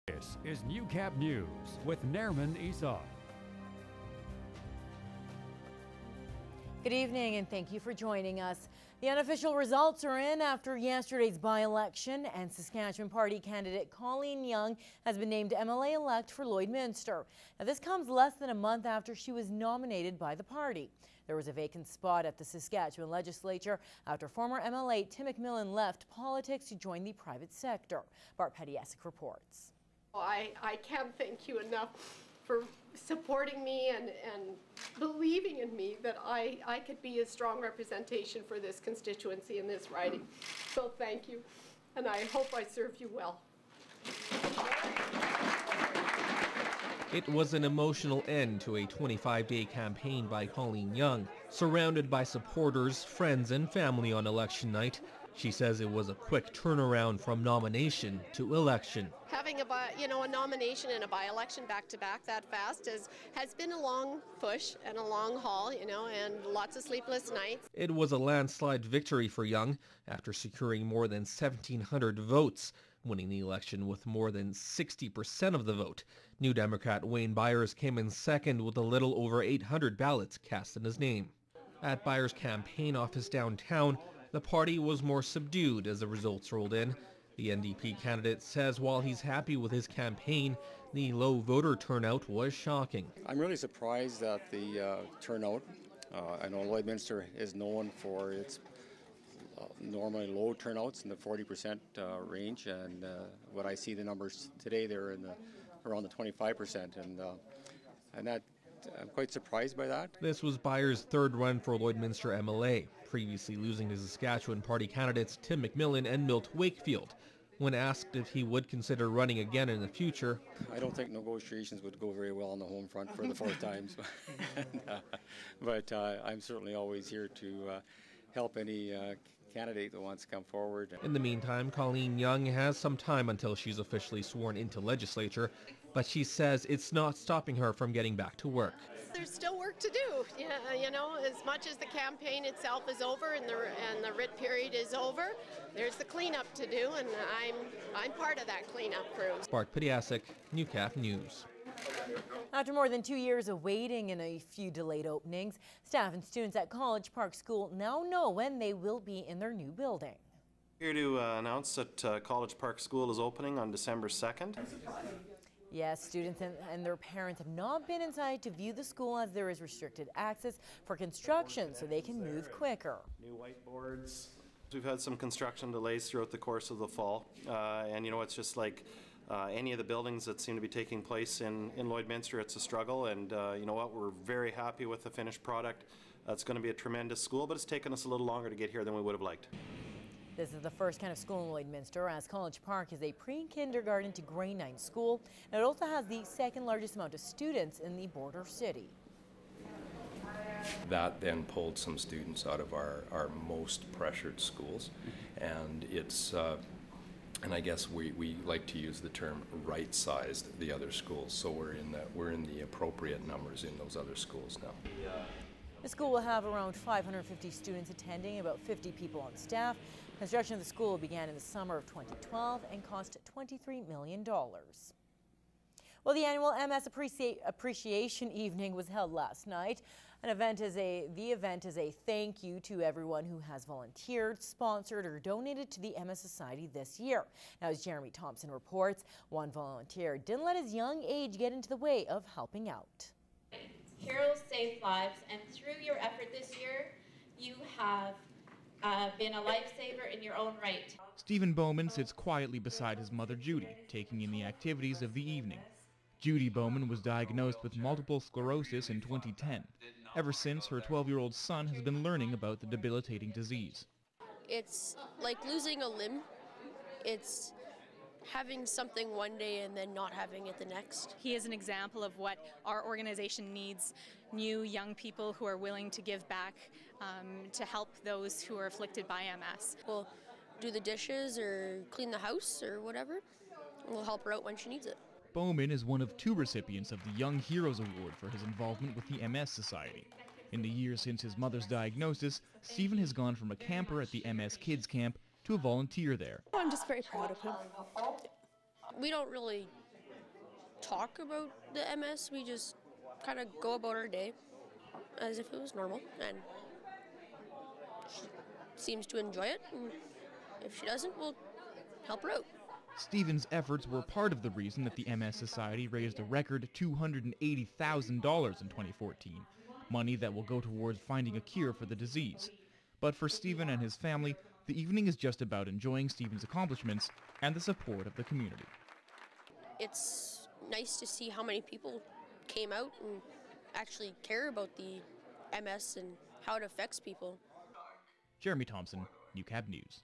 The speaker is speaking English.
This is Newcap News with Nerman Esau. Good evening and thank you for joining us. The unofficial results are in after yesterday's by-election, and Saskatchewan Party candidate Colleen Young has been named MLA-elect for Lloydminster. Now, this comes less than a month after she was nominated by the party. There was a vacant spot at the Saskatchewan legislature after former MLA Tim McMillan left politics to join the private sector. Bart Pediasic reports. I can't thank you enough for supporting me and believing in me that I could be a strong representation for this constituency in this riding. So thank you, and I hope I served you well. It was an emotional end to a 25-day campaign by Colleen Young. Surrounded by supporters, friends, and family on election night, she says it was a quick turnaround from nomination to election. Having a nomination and a by-election back-to-back that fast has been a long push and a long haul, and lots of sleepless nights. It was a landslide victory for Young after securing more than 1,700 votes, winning the election with more than 60% of the vote. New Democrat Wayne Byers came in second with a little over 800 ballots cast in his name. At Byers' campaign office downtown, the party was more subdued as the results rolled in. The NDP candidate says while he's happy with his campaign, the low voter turnout was shocking. I'm really surprised at the turnout. I know Lloydminster is known for its normally low turnouts in the 40% range, and what I see the numbers today, they're in around the 25%, and that I'm quite surprised by that. This was Byers' third run for Lloydminster MLA, previously losing to Saskatchewan Party candidates Tim McMillan and Milt Wakefield. When asked if he would consider running again in the future, I don't think negotiations would go very well on the home front for the fourth time. But I'm certainly always here to help any candidate that wants to come forward. In the meantime, Colleen Young has some time until she's officially sworn into legislature, but she says it's not stopping her from getting back to work. There's still work to do. As much as the campaign itself is over and the writ period is over, there's the cleanup to do, and I'm part of that cleanup crew. Bart Pediasic, Newcap News. After more than 2 years of waiting and a few delayed openings, staff and students at College Park School now know when they will be in their new building. Here to announce that College Park School is opening on December 2nd. Yes, students and their parents have not been inside to view the school as there is restricted access for construction, so they can move quicker. New whiteboards. We've had some construction delays throughout the course of the fall, and it's just like any of the buildings that seem to be taking place in Lloydminster, it's a struggle, and you know what, we're very happy with the finished product. It's going to be a tremendous school, but it's taken us a little longer to get here than we would have liked. This is the first kind of school in Lloydminster, as College Park is a pre-kindergarten to grade 9 school, and it also has the second largest amount of students in the border city. That then pulled some students out of our most pressured schools, and it's and I guess we like to use the term right-sized the other schools, so we're in the appropriate numbers in those other schools now. The school will have around 550 students attending, about 50 people on staff. Construction of the school began in the summer of 2012 and cost $23 million. Well, the annual MS Appreciation Evening was held last night. The event is a thank you to everyone who has volunteered, sponsored, or donated to the MS Society this year. Now, as Jeremy Thompson reports, one volunteer didn't let his young age get into the way of helping out. Heroes save lives, and through your effort this year, you have been a lifesaver in your own right. Stephen Bowman sits quietly beside his mother Judy, taking in the activities of the evening. Judy Bowman was diagnosed with multiple sclerosis in 2010. Ever since, her 12-year-old son has been learning about the debilitating disease. It's like losing a limb. It's having something one day and then not having it the next. He is an example of what our organization needs: new young people who are willing to give back to help those who are afflicted by MS. We'll do the dishes or clean the house or whatever. We'll help her out when she needs it. Bowman is one of 2 recipients of the Young Heroes Award for his involvement with the MS Society. In the years since his mother's diagnosis, Stephen has gone from a camper at the MS Kids Camp to a volunteer there. I'm just very proud of him. We don't really talk about the MS. We just kind of go about our day as if it was normal, and she seems to enjoy it, and if she doesn't, we'll help her out. Stephen's efforts were part of the reason that the MS Society raised a record $280,000 in 2014, money that will go towards finding a cure for the disease. But for Stephen and his family, the evening is just about enjoying Stephen's accomplishments and the support of the community. It's nice to see how many people came out and actually care about the MS and how it affects people. Jeremy Thompson, Newcap News.